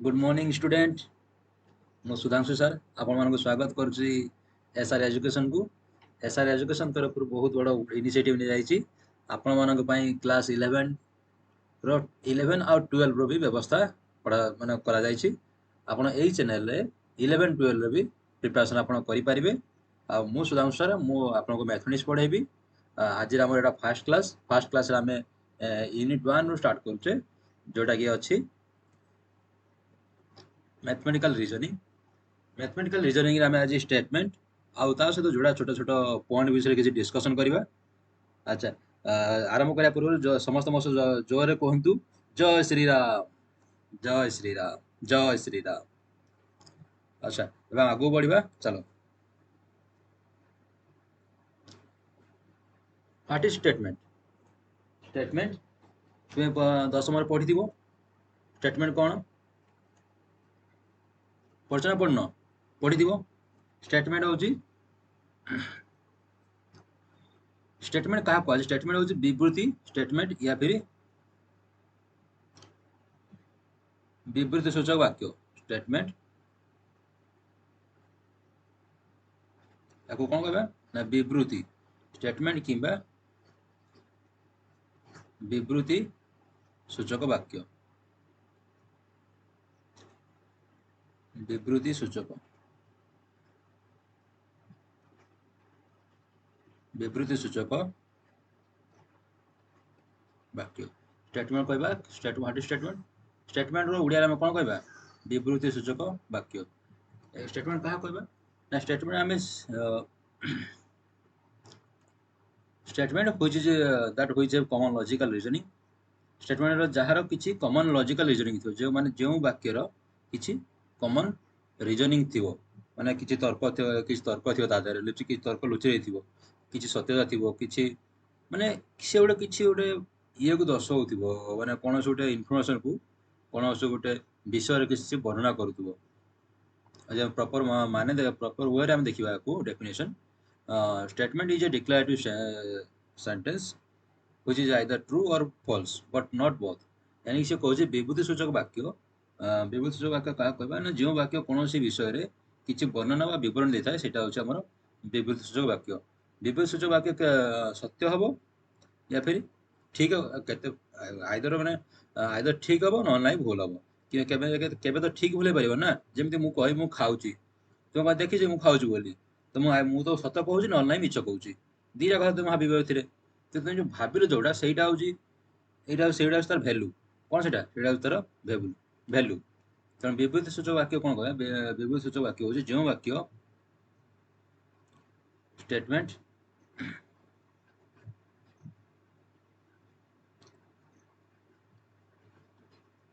Good morning student. मु Sudhanshu sir आपण मानक स्वागत करुच्ची एसआर एजुकेशन को। एसआर एजुकेशन तरफ बहुत बड़ इनिशिएटिव नि जाइछि आपण मानक पई क्लास 11 रो 11 और 12 रो भी व्यवस्था पढ़ा माने करा जाइछि। आपण एई चैनल रे 11 12 रो भी प्रिपरेशन आपण करि परिबे। आ मु सुधांशु सर मु आपण को मैथमेटिक्स पढ़ेबी। आज हमर एटा फर्स्ट क्लास रे हमें यूनिट 1 रो स्टार्ट करछे जोटा की अछि मैथमेटिकल रीजनिंग। मैथमेटिकल रीजनिंग रे हमें आज स्टेटमेंट आउ ता सहित जोड़ा छोट छोट पॉइंट विषय किसी डिस्कशन करबा। अच्छा, आरंभ करिया पूर्व समस्त मो जोरे कहंतु जय श्री राम, जय श्री राम, जय श्री राम। अच्छा, एबा आगु बढ़िबा चलो। What is statement? स्टेटमेंट तुमे 10 रे पढ़िथिबो। स्टेटमेंट कोन पढ़छना पढ़नो पढ़िथिबो। स्टेटमेंट होची स्टेटमेंट कहा कहल? स्टेटमेंट होची विवृत्ति स्टेटमेंट या फिर विवृत्ति सूचक वाक्य। स्टेटमेंट याको कोन कहबा ना विवृत्ति स्टेटमेंट किंबा विवृत्ति सूचक वाक्य। विवृत्ति सूचक वाक्य। स्टेटमेंट कहबा statement what is statement? Statement रो उड़िया में कोन कहबा विवृत्ति सूचक वाक्य। स्टेटमेंट कहा कहबा ना स्टेटमेंट हमें statement which is that which have common logical reasoning. Statement रो जहार किछि कॉमन लॉजिकल रीजनिंग थियो जे माने जेउ वाक्य रो किछि कॉमन रीजनिंग थियो माने किछि तर्क थियो तादर लुचि किछि तर्क लुचि रही थियो किछि सत्यता थियो किछि माने किछि गोटे ये को दर्शाउथिबो माने कोनोस गोटे इन्फॉर्मेशन को कोनोस गोटे विषय रे किछि वर्णना करूथिबो। अच्छा, प्रॉपर माने दे प्रॉपर वे रे हम देखिबा को definition. Statement is a declarative sentence which is either true or false but not both। यानी से कहजे विवृत्ति सूचक वाक्य। विवृत्ति सूचक वाक्य का कहबा ना जो वाक्य कोनोसी विषय रे किछि वर्णना वा विवरण देता है सेटा होछि हमर विवृत्ति सूचक वाक्य। विवृत्ति सूचक वाक्य सत्य हबो या फिर ठीक केते आइदर माने आइदर ठीक हबो न नाही भूल हबो कि केबे केबे तो ठीक भूले परिबो ना। जेमति मु कहि मु खाउची तो मा देखि जे मु खाउची बोली तो मु तो सत्य कहूची न नाही मिछ कहूची दीटा কথা तुम भाबिबो एथिरे। तो तुम जो भाबिलो जोड़ा सेटा होची एटा सेटा तार वैल्यू कोन सेटा सेटा तार वैल्यू। कारण विवृत्ति सूचक वाक्य कोन कहबा विवृत्ति सूचक वाक्य होची जो वाक्य स्टेटमेंट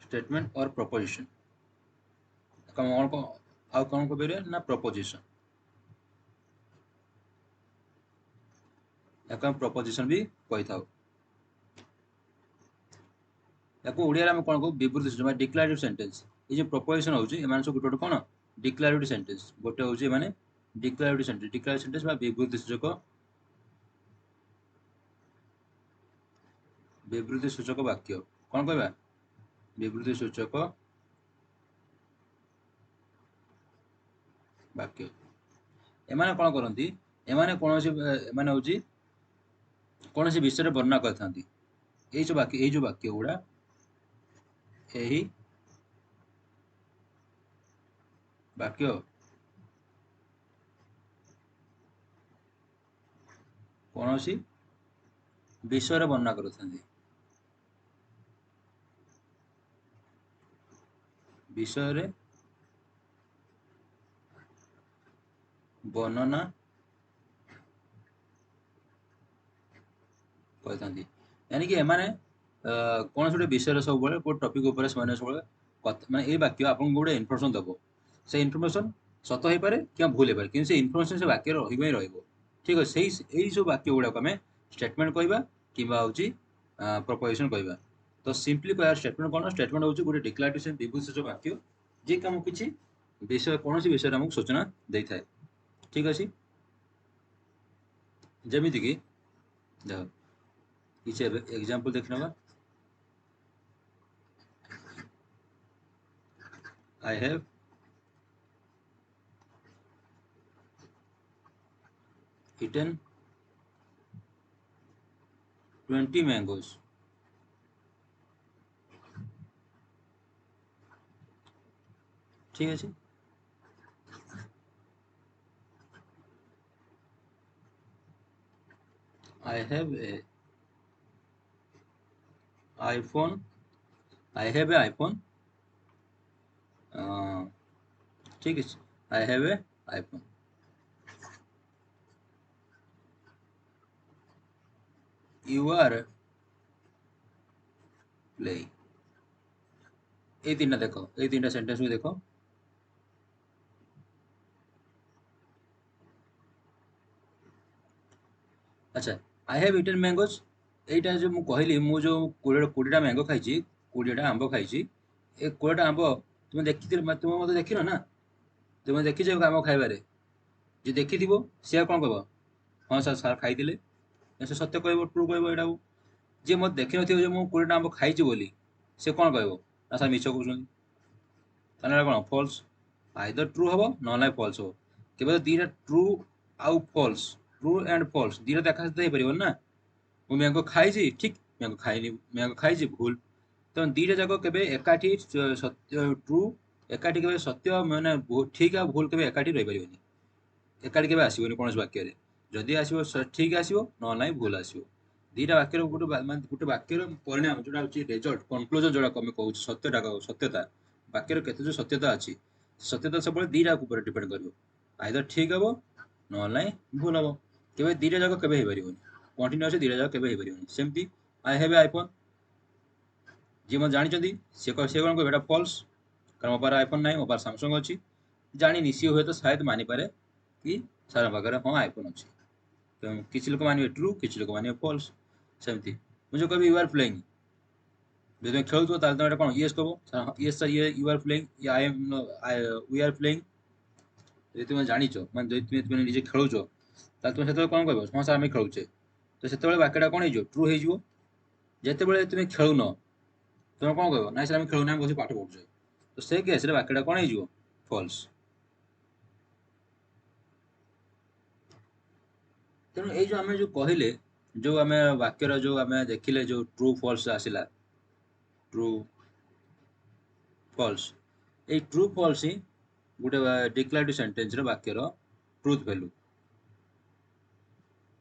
स्टेटमेंट और प्रोपोजिशन कौन को आउ कौन को बेरे ना प्रोपोजिशन याको हम प्रोपोजिशन भी कहि थाउ। याको ओडिया रे हम कोन को विवृत्ति सूचक डिक्लेरेटिव सेंटेंस। ये जो प्रोपोजिशन होची ए मान सब गुटे कोन डिक्लेरेटिव सेंटेंस गोटे होची माने डिक्लेरेटिव सेंटेंस बा विवृत्ति सूचक वाक्य कोन कहबा विवृत्ति सूचक वाक्य। एमाने कोन करंती एमाने कोनोसी एमाने होची कोनोसी विषय रे वर्णना करथांती। ए जो वाक्य गुड़ा एही वाक्य कोनोसी विषय रे वर्णना करथांती। विषय रे वर्णना कहथांती। यानी कि एमाने कोनोसी गोटे विषय रे सब बळे को टॉपिक ऊपर माने सब माने ए वाक्य आपन गोटे इन्फॉर्मेशन दबो से इन्फॉर्मेशन सत होई पारे कि भूल होई पारे कि से इन्फॉर्मेशन से वाक्य रहिबो ही रहिबो। ठीक है सेही एही सब वाक्य गुडा को हमें स्टेटमेंट कहबा किबा होची प्रोपोजिशन कहबा। तो सिंपली कहया स्टेटमेंट कोन स्टेटमेंट होची गोटे डिक्लेरेटिव से विवृत्ति सूचक वाक्य जे काम किछि विषय कोनोसी विषय हमको सूचना देई थाए। ठीक अछि जेमिति कि देखो किछि example देखनबा। I have eaten 20 mangoes. ठीक है। I have a iPhone. I have a iPhone. ठीक है। I have a iPhone. You are playing. এই তিনটা দেখো, এই তিনটা সেন্টেন্স দেখো। আচ্ছা, I have eaten mangoes। এইটা যে ମୁଁ କହିଲି, ମୁଁ ଯୋଉ 20ଟା ମ୍ୟାଙ୍ଗୋ ଖାଇଛି, 20ଟା ଆମ୍ବ ଖାଇଛି, ଏ 20ଟା ଆମ୍ବ ତୁମେ ଦେଖିଥିଲ, ତୁମେ ମତେ ଦେଖିନ ନା? ତୁମେ ଦେଖିଛ ଆମ୍ବ ଖାଇବାରେ? ଯେ ଦେଖିଥିବ ସେ ଆଉ କଣ କହିବ? ହଁ ସାର୍, ସାର୍ ଖାଇଥିଲେ। ସେ ସତ୍ୟ କହିବ, ଟ୍ରୁ କହିବ ଏଇଟାକୁ। ଯିଏ ମତେ ଦେଖିନଥିବ ଯେ ମୁଁ 20ଟା ଆମ୍ବ ଖାଇଛି ବୋଲି, ସେ କଣ କହିବ? ନା ସାର୍ ମିଛ କହୁଛନ୍ତି। ତାହେଲେ କଣ ଫଲ୍ସ? ଆଇଦର ଟ୍ରୁ ହବ ନହେଲେ ଫଲ୍ସ ହବ। କେବେ ଦିଟା ଟ୍ରୁ ଆଉ ଫଲ୍ସ, ଟ୍ରୁ ଆଣ୍ଡ ଫଲ୍ସ ଦିଟା ଦେଖା ସହିତ ହେଇପାରିବନି ନା। ମୁଁ ମ୍ୟାଙ୍ଗୋ ଖାଇଛି ଠିକ, ମ୍ୟାଙ୍ଗୋ ଖାଇନି, ମ୍ୟାଙ୍ଗୋ ଖାଇଛି ଭୁଲ। ତେଣୁ ଦିଟା ଯାକ କେବେ ଏକାଠି ସତ୍ୟ ଟ୍ରୁ, ଏକାଠି କେବେ ସତ୍ୟ ମାନେ ଠିକ ଆଉ ଭୁଲ କେବେ ଏକାଠି ରହିପାରିବନି। ଏକାଠି କେବେ ଆସିବନି କୌଣସି ବାକ୍ୟରେ। ଯଦି ଆସିବ ଠିକ ଆସିବ, ନହେଲେ ନାହିଁ ଭୁଲ ଆସିବ। ଦିଟା ବାକ୍ୟର ମାନେ ଗୋଟେ ବାକ୍ୟର ପରିଣାମ ଯୋଉଟା ହଉଛି ରେଜଲ୍ଟ, କନକ୍ଲୁଜନ ଯୋଉଟା ଆମେ କହୁଛୁ, ସତ୍ୟଟା ସତ୍ୟତା, ବାକ୍ୟର କେତେ ଯୋଉ ସତ୍ୟତା ଅଛି, ସତ୍ୟତା ସବୁବେଳେ ଦିଟା ଉପରେ ଡିପେଣ୍ଡ କରିବ। ଆଇଦର ଠିକ ହବ ନହେଲେ ନାହିଁ ଭୁଲ ହବ। କେବେ ଦିଟା ଯାକ କେବେ ହେଇପାରିବନି। କଣ୍ଟିନ୍ୟୁଅସ୍ ଦିଟା ଯାକ କେବେ ହେଇପାରିବନି। ସେମିତି ଆଇ ହ୍ୟାଭ୍ ଏ ଆଇଫୋନ୍, ଯିଏ ମୋତେ ଜାଣିଛନ୍ତି ସେ କଣ କହିବେ? ଏଇଟା ଫଲ୍ସ, କାରଣ ମୋ ପାଖରେ ଆଇଫୋନ୍ ନାହିଁ, ମୋ ପାଖରେ ସାମସଙ୍ଗ ଅଛି। ଜାଣିନି, ସିଏ ହୁଏତ ସାୟଦ ମାନିପାରେ କି ସାର୍ ପାଖରେ ହଁ ଆଇଫୋନ୍ ଅଛି। ତେଣୁ କିଛି ଲୋକ ମାନିବେ ଟ୍ରୁ, କିଛି ଲୋକ ମାନିବେ ଫଲ୍ସ। ସେମିତି ମୁଁ ଯୋଉ କହିବି ୟୁ ଆର୍ ପ୍ଲେଇଂ, ଯଦି ତମେ ଖେଳୁଥିବ ତାହେଲେ ତମେ ଏଟା କଣ ୟେସ୍ କହିବ, yes sir, you are playing, I am we are playing. ଯଦି ତୁମେ ଜାଣିଛ, ମାନେ ଯଦି ତୁମେ ନିଜେ ଖେଳୁଛ, ତାହେଲେ ତୁମେ ସେତେବେଳେ କଣ କହିବ? ହଁ ସାର୍ ଆମେ ଖେଳୁଛେ। ତ ସେତେବେଳେ ବାକ୍ୟଟା କଣ ହେଇଯିବ? ଟ୍ରୁ ହେଇଯିବ। ଯେତେବେଳେ ତୁମେ ଖେଳୁନ, ତୁମେ କଣ କହିବ? ନାଇଁ ସାର୍ ଆମେ ଖେଳୁନା, ଆମେ ବସି ପାଠ ପଢୁଛେ। ତ ସେ କେସରେ ବାକ୍ୟଟା କଣ ହେଇଯିବ? ଫଲ୍ସ। ତେଣୁ ଏଇ ଯୋଉ ଆମେ ଯୋଉ କହିଲେ, ଯୋଉ ଆମେ ବାକ୍ୟର ଯୋଉ ଆମେ ଦେଖିଲେ, ଯୋଉ ଟ୍ରୁ ଫଲ୍ସ ଆସିଲା, ଟ୍ରୁ ଫଲ୍ସ, ଏଇ ଟ୍ରୁ ଫଲ୍ସ ହିଁ ଗୋଟେ ଡିକ୍ଲାରେଟିଭ ସେଣ୍ଟେନ୍ସର ବାକ୍ୟର ଟ୍ରୁଥ ଭ୍ୟାଲୁ।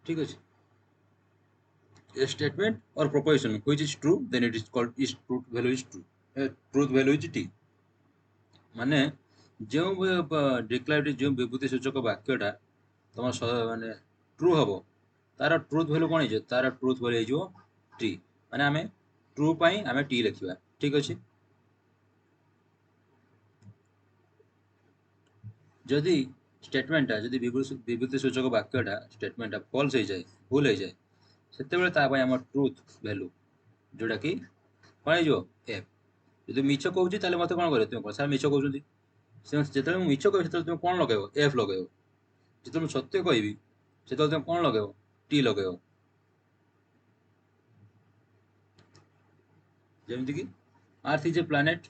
ଠିକ ଅଛି। A statement or proposition which is true, then it is called is truth value is true. Truth value is T। ମାନେ ଯେଉଁ ଡିକ୍ଲାରେଟିଭ, ଯେଉଁ ବିବୃତ୍ତି ସୂଚକ ବାକ୍ୟଟା ତମ ମାନେ ଟ୍ରୁ ହବ, ତାର ଟ୍ରୁଥ ଭ୍ୟାଲୁ କଣ ହେଇଯିବ? ତାର ଟ୍ରୁଥ ଭ୍ୟାଲୁ ହେଇଯିବ ଟି। ମାନେ ଆମେ ଟ୍ରୁ ପାଇଁ ଆମେ ଟି ଲେଖିବା। ଠିକ ଅଛି। ଯଦି ଷ୍ଟେଟମେଣ୍ଟଟା, ଯଦି ବିବୃତ୍ତି ସୂଚକ ବାକ୍ୟଟା, ଷ୍ଟେଟମେଣ୍ଟଟା ଫଲ୍ସ ହେଇଯାଏ, ଭୁଲ ହେଇଯାଏ, ସେତେବେଳେ ତା ପାଇଁ ଆମ ଟ୍ରୁଥ ଭ୍ୟାଲୁ ଯୋଉଟା କି କଣ ହେଇଯିବ? ଏଫ୍। ଯଦି ମିଛ କହୁଛି ତାହେଲେ ମତେ କଣ କରିବ? ତୁମେ ସାର୍ ମିଛ କହୁଛନ୍ତି। ଯେତେବେଳେ ମୁଁ ମିଛ କହିବି ସେତେବେଳେ ତୁମେ କଣ ଲଗାଇବ? ଏଫ୍ ଲଗାଇବ। ଯେତେବେଳେ ମୁଁ ସତ୍ୟ କହିବି ସେତେବେଳେ ତୁମେ କଣ ଲଗାଇବ? ଟି ଲଗାଇବ। ଯେମିତି କି earth is a planet,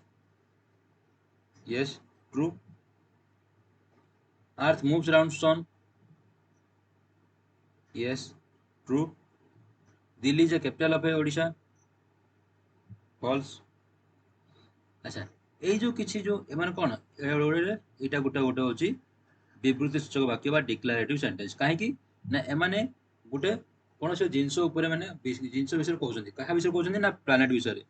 yes true. Earth moves around sun, yes true. Delhi is a capital of Odisha, false. ଆଚ୍ଛା, ଏଇ ଯୋଉ କିଛି ଯୋଉ ଏମାନେ କଣ, ଏଇଟା ଗୋଟେ ଗୋଟେ ହଉଛି ବିବୃତ୍ତି ସୂଚକ ବାକ୍ୟ ବା ଡିକ୍ଲାରେଟିଭ ସେଣ୍ଟେନ୍ସ। କାହିଁକି ନା ଏମାନେ ଗୋଟେ କୌଣସି ଜିନିଷ ଉପରେ, ମାନେ ଜିନିଷ ବିଷୟରେ କହୁଛନ୍ତି। କାହା ବିଷୟରେ କହୁଛନ୍ତି? ନା ପ୍ଲାନେଟ ବିଷୟରେ,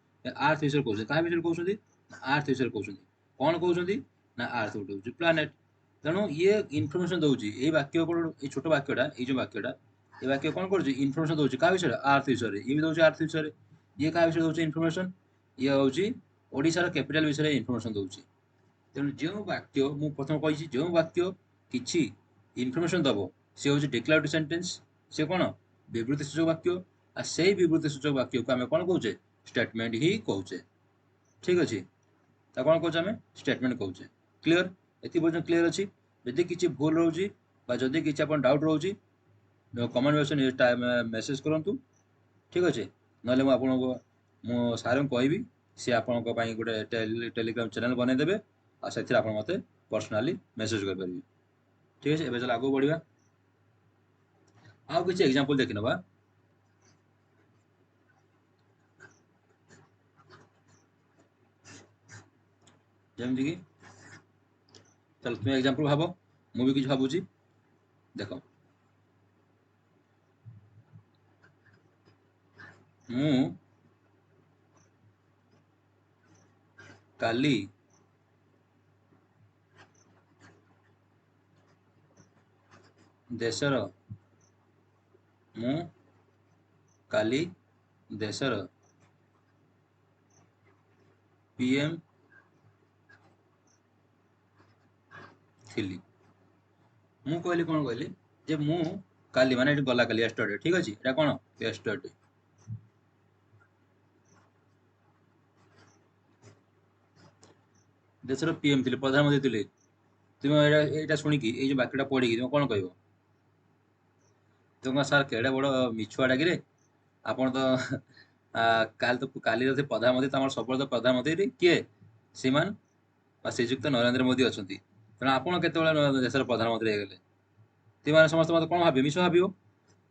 ଆର୍ଥ ବିଷୟରେ କହୁଛନ୍ତି। କାହା ବିଷୟରେ କହୁଛନ୍ତି? ନା ଆର୍ଥ ବିଷୟରେ କହୁଛନ୍ତି। କଣ କହୁଛନ୍ତି? ନା ଆର୍ଥ ଗୋଟେ ହଉଛି ପ୍ଲାନେଟ। ତେଣୁ ଇଏ ଇନଫର୍ମେସନ ଦଉଛି। ଏଇ ବାକ୍ୟ, ଏଇ ଛୋଟ ବାକ୍ୟଟା, ଏଇ ଯୋଉ ବାକ୍ୟଟା, ଏ ବାକ୍ୟ କଣ କରୁଛି? ଇନଫର୍ମେସନ ଦଉଛି। କାହା ବିଷୟରେ? ଆର୍ଥ ବିଷୟରେ। ଇଏ ବି ଦଉଛି ଆର୍ଥ ବିଷୟରେ। ଇଏ କାହା ବିଷୟରେ ଦଉଛି ଇନଫର୍ମେସନ? ଇଏ ହଉଛି ଓଡ଼ିଶାର କ୍ୟାପିଟାଲ ବିଷୟରେ ଇନଫର୍ମେସନ ଦଉଛି। ତେଣୁ ଯେଉଁ ବାକ୍ୟ ମୁଁ ପ୍ରଥମେ କହିଛି, ଯେଉଁ ବାକ୍ୟ କିଛି ଇନଫର୍ମେସନ ଦବ, ସେ ହଉଛି ଡିକ୍ଲାରେଟିଭ ସେଣ୍ଟେନ୍ସ। ସେ କଣ? ବିବୃତ୍ତି ସୂଚକ ବାକ୍ୟ। ଆଉ ସେଇ ବିବୃତ୍ତି ସୂଚକ ବାକ୍ୟକୁ ଆମେ କଣ କହୁଛେ? ଷ୍ଟେଟମେଣ୍ଟ ହିଁ କହୁଛେ। ଠିକ ଅଛି। ତା କଣ କହୁଛେ? ଆମେ ଷ୍ଟେଟମେଣ୍ଟ କହୁଛେ। କ୍ଲିୟର? ଏତିକି ପର୍ଯ୍ୟନ୍ତ କ୍ଲିୟର ଅଛି? ଯଦି କିଛି ଭୁଲ ରହୁଛି ବା ଯଦି କିଛି ଆପଣ ଡାଉଟ୍ ରହୁଛି, କମେଣ୍ଟ ବକ୍ସରେ ମେସେଜ କରନ୍ତୁ। ଠିକ ଅଛି। ନହେଲେ ମୁଁ ସାର୍ଙ୍କୁ କହିବି, ସେ ଆପଣଙ୍କ ପାଇଁ ଗୋଟେ ଟେଲିଗ୍ରାମ ଚ୍ୟାନେଲ ବନେଇଦେବେ। आ से आप मते पर्सनाली मेसेज कर पारिबे। ठीक अछि, एबे चल आगु बढ़िबा। आउ किछि एग्जांपल देखि नबा। जेमति कि चल तुम एग्जांपल भाबो, मु भी किछि भाबुछि। देखो मु काली देशर मु काली देशर पीएम थिली। मु कहली कोन कहली जे मु काली माने एठी गला काली यस्टरडे। ठीक अछि, एटा कोन यस्टरडे। देशर पीएम थिले, प्रधानमंत्री थिले। तुम एटा सुनी कि ए जे बाक्यटा पढी कि तुम कोन कहबो? तुम सर केडे बड़ मिछुआडा कि रे, आपण तो काली तो प्रधानमंत्री तमर सब तो प्रधानमंत्री किए श्रीमान बा श्रीजुक्त नरेंद्र मोदी अछंती। तेणु आपण केतेबेले देशर प्रधानमंत्री हेगले, तुम समस्त मत कोन भाबी मिछ भाबियो।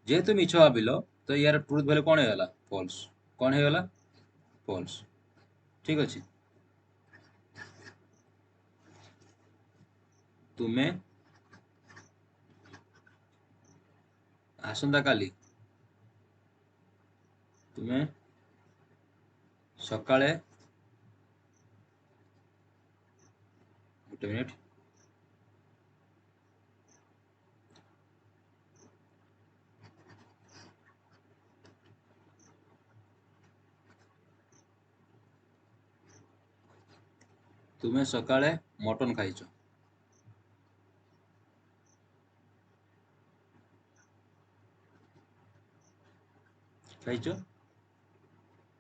जेहेतु मिछ भाबिल तो यार ट्रुथ वैल्यू कोन हेगला? फॉल्स। कोन हेगला? फॉल्स। ठीक अछि। तुमे आसंता काली तुमे सकाळे गोटे मिनिट तुमे सकाळे मटन खाइछ। खाइछ।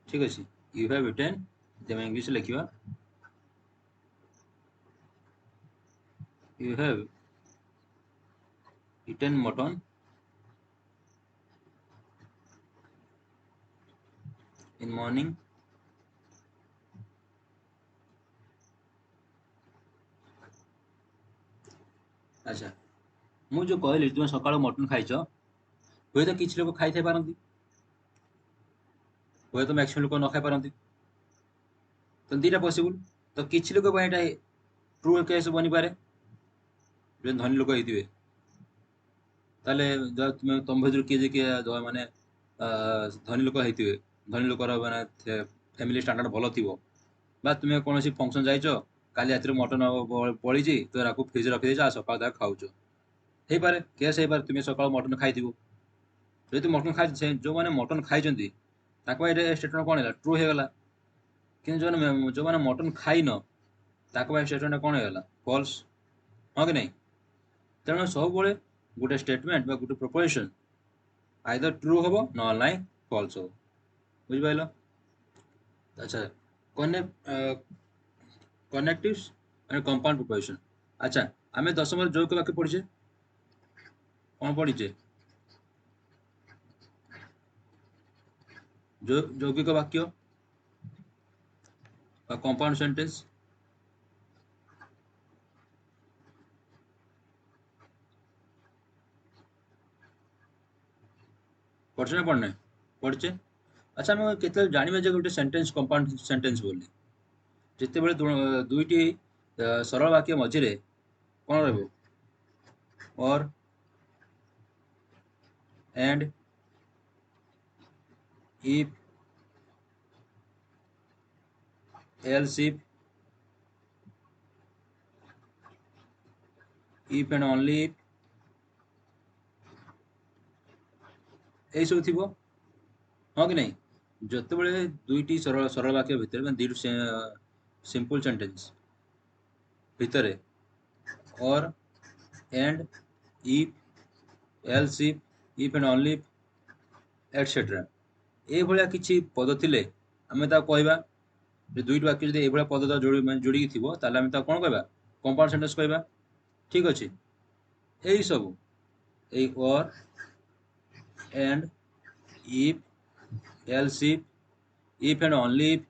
ठीक अछि। यू हैव इटेन, जेमे इंग्लिश लिखिबा you have eaten mutton in morning अच्छा। मु जो कहली तुमे सकाळे मटन खाइछ, हुए तो किछि लोक खाइ थाइ पारंती, हुए तो मैक्सिमम लोक न खाइ पारंती। तो दीटा पॉसिबल। तो किछि लोक ପାଇଁ ଏଟା ट्रू केस बनि पारे। जे धनी लोक ହେଇଥିବେ, ତାହେଲେ ତୁମେ ତମ ଭିତରୁ କିଏ ଯେ କିଏ ମାନେ ଧନୀ ଲୋକ ହେଇଥିବେ, ଧନୀ ଲୋକର ମାନେ ଫ୍ୟାମିଲି ଷ୍ଟାଣ୍ଡାର୍ଡ ଭଲ ଥିବ, ବା ତୁମେ କୌଣସି ଫଙ୍କସନ ଯାଇଛ, କାଲି ରାତିରେ ମଟନ ବଳିଛି ତ ତାକୁ ଫ୍ରିଜ ରଖିଦେଇଛ, ଆଉ ସକାଳୁ ତାକୁ ଖାଉଛ, ହେଇପାରେ କେସ୍ ହେଇପାରେ ତୁମେ ସକାଳୁ ମଟନ ଖାଇଥିବ। ଯଦି ମଟନ ଖାଇ ଯୋଉମାନେ ମଟନ ଖାଇଛନ୍ତି ତାଙ୍କ ପାଇଁ ଏଇଟା ଷ୍ଟେଟମେଣ୍ଟ କଣ ହେଲା? ଟ୍ରୁ ହେଇଗଲା। କିନ୍ତୁ ଯୋଉମାନେ ମଟନ ଖାଇନ ତାଙ୍କ ପାଇଁ ଷ୍ଟେଟମେଣ୍ଟ କଣ ହେଇଗଲା? ଫଲ୍ସ। ହଁ କି ନାଇଁ? ତେଣୁ ସବୁବେଳେ ଗୋଟେ ଷ୍ଟେଟମେଣ୍ଟ ବା ଗୋଟେ ପ୍ରୋପୋଜିସନ आइदर ट्रू हबो नॉल नाइ फॉल्स हो। बुझ पाइलो? अच्छा। Connectives and compound proposition. अच्छा, आमे 10 में जोग वाक्य पढ़िछे, कोन पढ़िछे? जो यौगिक वाक्य बा कंपाउंड सेंटेंस। पढ़छे ना पढ़ने? पढ़छे। अच्छा, हम केते जानिबे जे गोटे सेंटेंस कंपाउंड सेंटेंस बोली जिते बेले दुईटी सरल वाक्य मझिरे कोन रहबो? और and if else if and only if এই सब थिबो। हाँ कि नहीं? जते बेले दुईटी सरल सरल वाक्य भितर में दुईटी सिंपल सेंटेंस भितरे और and if else if and only if etcetera ए भलिया किछि पद थिले आमे ता कहबा जे दुईटी वाक्य जदि ए भलिया पद जोड़ी माने जोड़ी थिबो ताले आमे ता कोन कहबा? कंपाउंड सेंटेंस कहबा। ठीक अछि। एई सब ए और and if else if and only if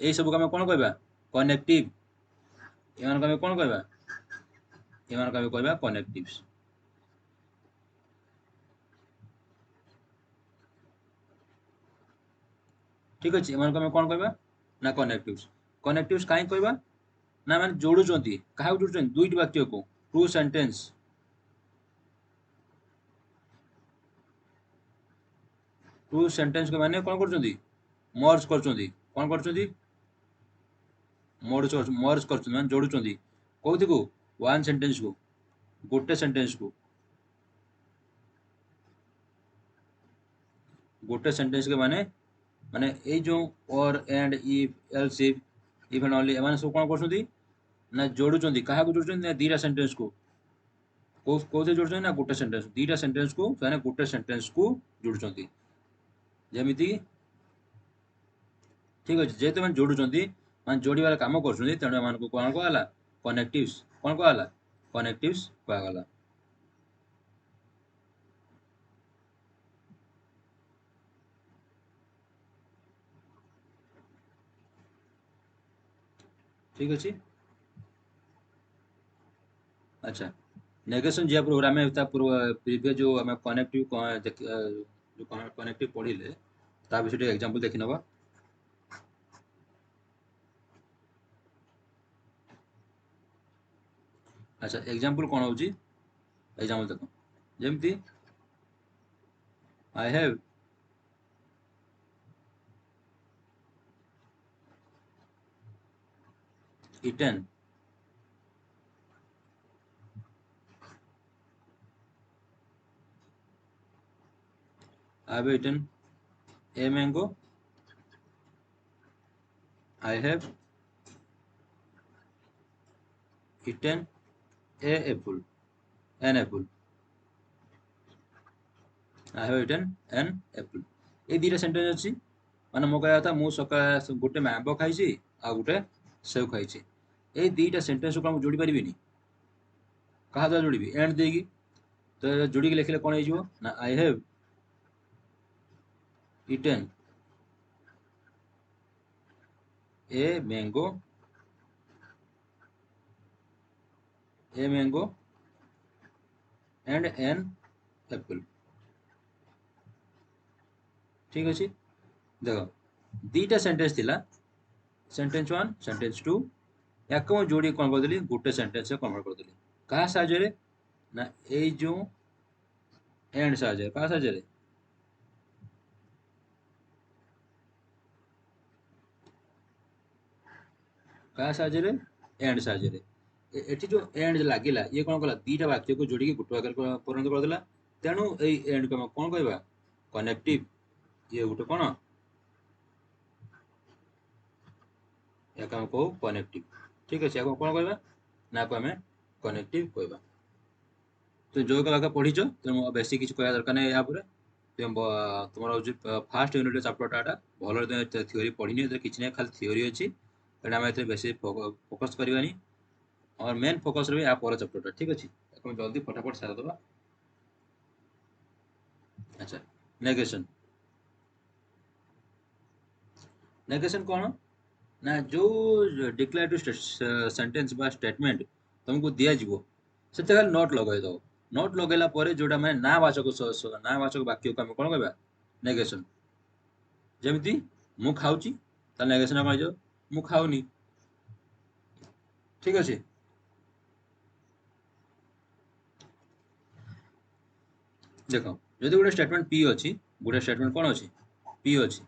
এই सबको आमे कोन कहबा? कनेक्टिव। एमान आमे कोन कहबा एमान आमे कहबा कनेक्टिव्स ठीक अछि एमान आमे कोन कहबा ना कनेक्टिव्स काहे कहबा ना माने जोडुचंती काहा जोडुचंती दुईट वाक्य को टू सेंटेंस टू सेंटेंस के माने कोन करचंती मर्ज करचंती कोन करचंती मर्ज करचंती माने जोडुचंती कोउथि को वन सेंटेंस को गोटे सेंटेंस के माने माने ए जो और and if else if and only एमाने सब कोन करचंती ना जोडुचंती काहा को जोडुचंती ना दीटा सेंटेंस को कोथे जोडुचंती ना गोटे सेंटेंस दीटा सेंटेंस को माने गोटे सेंटेंस को जोडुचंती जेमिति ठीक अछि जेते माने जोडुचंती माने जोडीबार काम करचंती तेणु एमान को कोन कहला कनेक्टिव्स कोन कहला कनेक्टिव्स कहला ठीक अछि अच्छा नेगेशन जे प्रोग्राम में ता पूर्व प्रीवियस जो हमें कनेक्टिव जो कनेक्टिव पढ़िले ता विषय एग्जांपल देखि नबा अच्छा एग्जांपल कोन होउची एग्जांपल देखो जेमती I have eaten I have eaten a mango. I have eaten a apple. An apple. I have eaten an apple. ए दीटा सेंटेंस अछि माने मो कहया था मु सका गोटे मैंगो खाइछि आ गोटे सेव खाइछि ए दीटा सेंटेंस को हम जोड़ी परिबिनी कहा द्वारा जोड़ीबी एंड देगी तो जोड़ी के लिखले कोन हिजो ना आई have eaten a mango and an apple ठीक अछि देखो दीटा सेंटेंस थिला सेंटेंस 1 सेंटेंस 2 याको जोड़ी कोन कर देली गुटे सेंटेंस से कन्वर्ट कर देली कहा साहाଯ୍य रे ना ए जो एंड साहाଯ୍य कहा साहाଯ୍य रे कहा साहाଯ୍य रे एंड साहाଯ୍य रे एठी जो एंड लागिला ये कोन कला दीटा वाक्य को जोड़ी के गुटे वाक्य परिणत कर देला तेनु ए एंड को कोन कहबा कनेक्टिव ये गुटे कोन याका हम को कनेक्टिव ठीक अछि याको कोन कहबा ना को हमें कनेक्टिव कहबा तो जो का पढ़ी तो बेसी किसी कह दरकार नहीं यहाँ पर तुम तुम फास्ट यूनिट चैप्टर टाटा भल थ्योरी पढ़नी किसी ना खाली थ्योरी अच्छी तेना आम बेसी फोकस करवानी और मेन फोकस रही या पर चैप्टर ठीक अच्छे जल्दी फटाफट सारदे अच्छा नेगेशन नेगेशन कौन ना जो डिक्लेरेटिव सेंटेंस बा स्टेटमेंट तुमको दिया जीवो से खाली नोट लगे दो नोट लगेला परे जोटा माने नावाचक वाक्य को हम कोन कहबा नेगेशन जेमिति मु खाउची ता नेगेशन कोन जो मु खाउनी ठीक अछि देखो यदि गोटे स्टेटमेंट पी अछि गोटे स्टेटमेंट कोन अछि पी अछि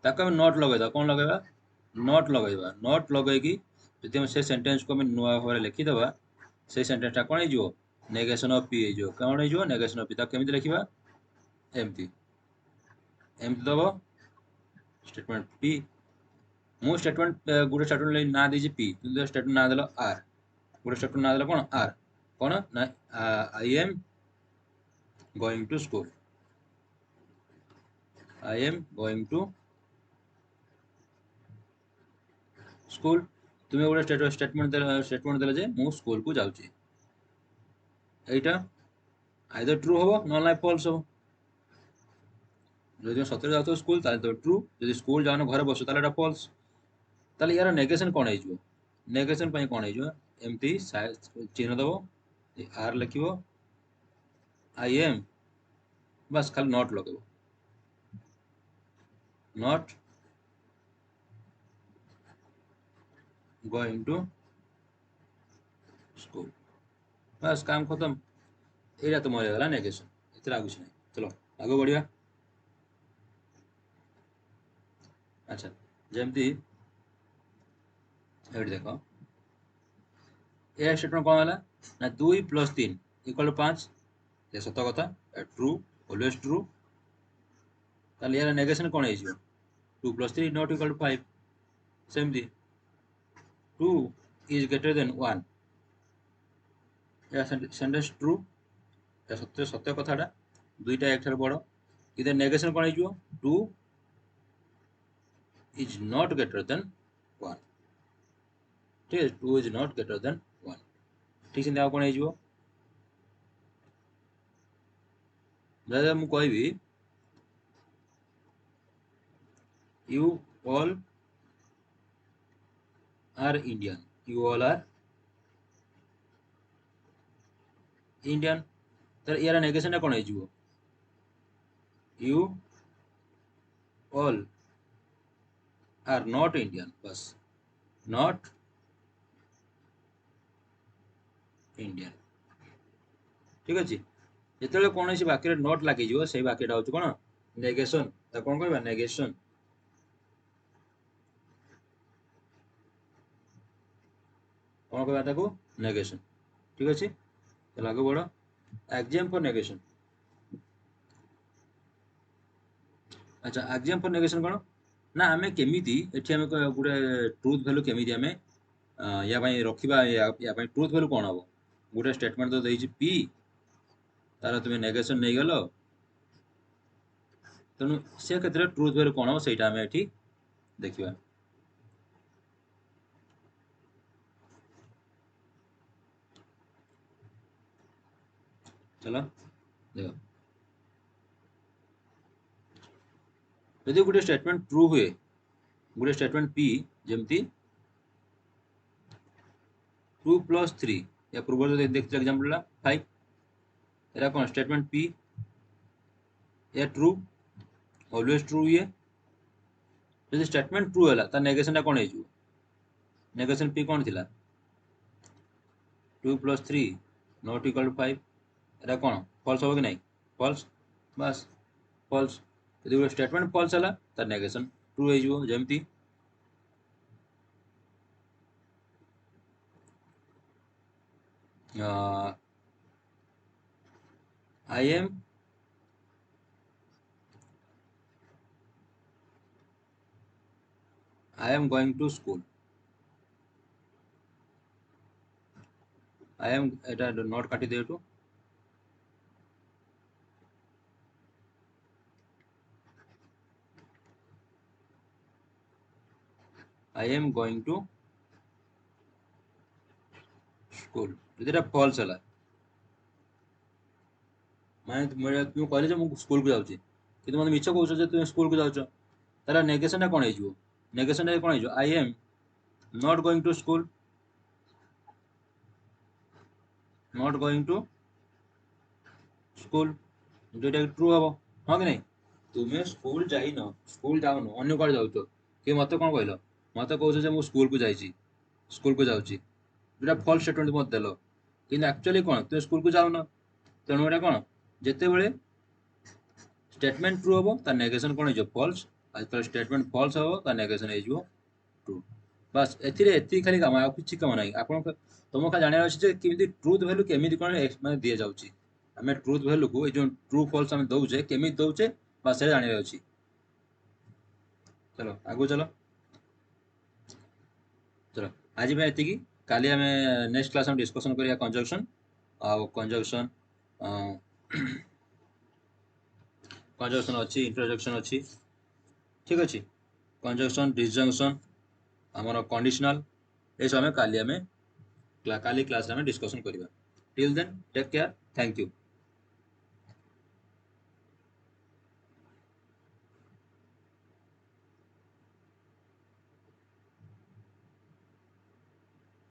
ताको हम नोट लगेदा कोन लगेबा नोट लगेगी यदि हम से सेंटेंस को हम नुआ भाବରେ लिखि देबा से सेंटेंस ता कोन हे जो नेगेशन ऑफ पी हे जो कोन हे जो नेगेशन ऑफ पी ता केमिति लिखिबा एमती एमती दबो स्टेटमेंट पी मु स्टेटमेंट गोटे स्टेटमेंट ना दीजिए पी तुम स्टेटमेंट ना देलो आर गोटे स्टेटमेंट ना देलो कोन आर कोन ना I am going to school I am going to school तुम्हें गोटे स्टेटमेंट देला जे मु स्कूल को जाउची एटा आइदर ट्रू होबो न लाइक फॉल्स होबो যদি সତରେ যাଉଥିବ ସ୍କୁଲ ତାହେଲେ ତ ଟ୍ରୁ ଯଦି ସ୍କୁଲ ଯାଉନ ଘରେ ବସୁ ତାହେଲେ ଏଟା ଫଲ୍ସ ତାହେଲେ ୟାର ନେଗେସନ କ'ଣ ହେଇଯିବ ନେଗେସନ ପାଇଁ କ'ଣ ହେଇଯିବ एमती चिन्ह दबो आर लिखो आई एम बस खाली नॉट लगे not going to school bus काम खत्म ये तो मोर गला नेगेशन इतना कुछ नहीं चलो आगे बढ़िया अच्छा जमती ये देख ये स्टेटमेंट कौन है ना 2 + 3 = 5 ये सत कथा ट्रू ऑलवेज ट्रू ताले यार नेगेशन कौन है 2 + 3 नॉट इक्वल टू 5 सेमती 2 इज ग्रेटर देन 1 या सेंटेंस ट्रू या सत्य सत्य कथाटा दुईटा एक ठार बड़ इधर नेगेशन कौन है 2 इज नॉट ग्रेटर देन 1 ठीक है 2 इज नॉट ग्रेटर देन 1 ठीक है कौन है दादा मु कहबी you all are Indian you all are Indian तर यार नेगेशन कौन है you all are not Indian बस not Indian ठीक अच्छे जो कौन सी वाक्य नॉट लगे से वाक्यटा हूँ कौन नेगेशन कौन कह नेगेशन कौन कह नेगेशन ठीक अच्छे चल आगे बढ़ एग्जाम फॉर नेगेशन अच्छा एग्जाम फॉर नेगेशन कौन ना आम केमी एटी आम गोटे ट्रुथ भैल्यू केमी आम या रखा या ट्रुथ भैल्यू कौन हम गोटे स्टेटमेंट तो देती पी तार तुम्हें नेगेशन नहीं गल तेणु से क्षेत्र में ट्रुथ भैल्यू कौन हम से आम ये देखा चलो देख यदि गोटे स्टेटमेंट ट्रू हुए गोटे स्टेटमेंट पी जमती 2 + 3 या पूर्व देखते एग्जांपल 5 एरा कौन स्टेटमेंट पी या ट्रू ऑलवेज ट्रू ये यदि स्टेटमेंट ट्रू है तार नेगेशन कौन हो नेगेशन पी कौन थिला 2 + 3 नॉट इक्वल टू 5 एरा कौन फॉल्स हो कि नहीं फॉल्स बस फॉल्स यदि गोटे स्टेटमेंट फॉल्स है तार नेगेशन ट्रू हो जमती I am going to school I am এটা নট কাটি দে একটু I am going to school যদি এটা ফলস হলা মানে তুমি কইলে যে মু স্কুল কু যাଉଛି কিন্তু মতে মিছ কହୁଛ যে তুমি স্কুল কু যাଉଛ তারা নেগেশনটা কোন ହେଇଯିବ ନେଗେସନଟା কোন ହେଇଯିବ I am not going to school not going to school দুইটা ট্রু হবো হ্যাঁ কি নাই তুমি স্কুল যাইন স্কুল যাওন অন্য কুଆଡେ যাଉଛ କି ମତେ কোন কইল মতে কହୁଛ যে মু স্কুল কু যাইছি স্কুল কু যাଉଛି যেটা ফলস স্টেটমেন্ট মতে দেলো কিন্তু एक्चुअली কোন তুমি স্কুল কু যাওন তেଣୁ এটা কোন যেତେବେଳେ स्टेटमेंट ट्रू हम तार नेगेशन कौन हो फॉल्स आज स्टेटमेंट फॉल्स हम तार नेगेशन हो ट्रू बस एति खाली काम आ किसी काम ना आप तुम खा जाना अच्छे कि ट्रुथ वैल्यू केमी कौन मैंने दि जाऊँगी आम ट्रुथ वैल्यू को जो ट्रू फॉल्स आम दौचे केमी दौचे बस से जाना अच्छी चलो आगू चलो चलो आज ये काली आम नेक्स्ट क्लास में डिस्कसन करिया कंजक्शन कंजक्शन कंजक्शन अच्छी इंटरजेक्शन अच्छी ठीक अच्छे कंजक्शन डिसजंक्शन आमर कंडीशनल ये सब काली क्लास में डिस्कसन करिया till then take care thank you.